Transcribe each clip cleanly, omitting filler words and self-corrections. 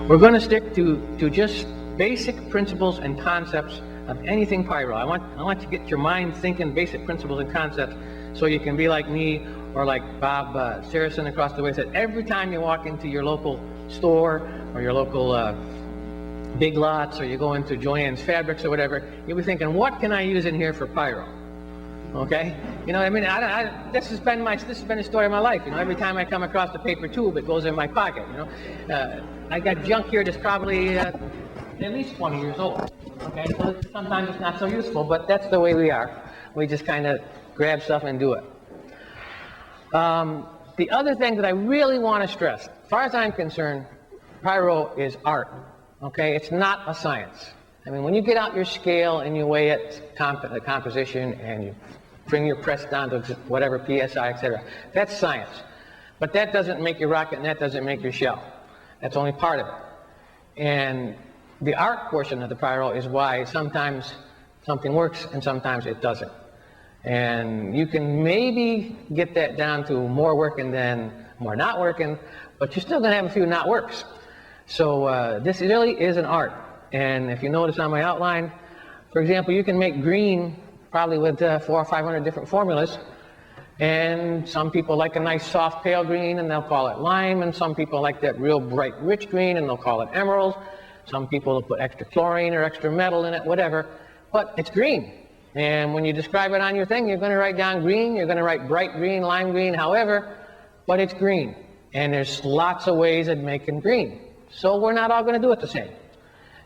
We're going to stick to just basic principles and concepts of anything pyro. I want to get your mind thinking basic principles and concepts so you can be like me or like Bob Saracen across the way said, every time you walk into your local store or your local Big Lots, or you go into Joann's Fabrics or whatever, you'll be thinking, what can I use in here for pyro? Okay, you know what I mean? This has been the story of my life. You know, every time I come across a paper tube, it goes in my pocket. You know, I got junk here that's probably at least 20 years old. Okay, so sometimes it's not so useful, but that's the way we are. We just kind of grab stuff and do it. The other thing that I really want to stress, as far as I'm concerned, pyro is art. Okay, it's not a science. I mean, when you get out your scale and you weigh it, the composition, and you bring your press down to whatever PSI, etc., that's science. But that doesn't make your rocket, and that doesn't make your shell. That's only part of it. And the art portion of the pyro is why sometimes something works and sometimes it doesn't. And you can maybe get that down to more working than more not working, but you're still going to have a few not works. So this really is an art. And if you notice on my outline, for example, you can make green probably with 400 or 500 different formulas. And some people like a nice soft pale green and they'll call it lime, and some people like that real bright rich green and they'll call it emerald. Some people will put extra chlorine or extra metal in it, whatever, but it's green. And when you describe it on your thing, you're going to write down green, you're going to write bright green, lime green, however, but it's green. And there's lots of ways of making green. So we're not all going to do it the same.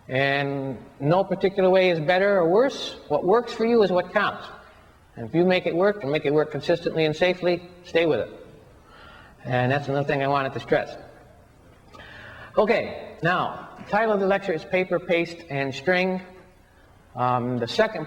And no particular way is better or worse. What works for you is what counts. And if you make it work and make it work consistently and safely, stay with it. And that's another thing I wanted to stress. Okay, now, the title of the lecture is Paper, Paste, and String. The second part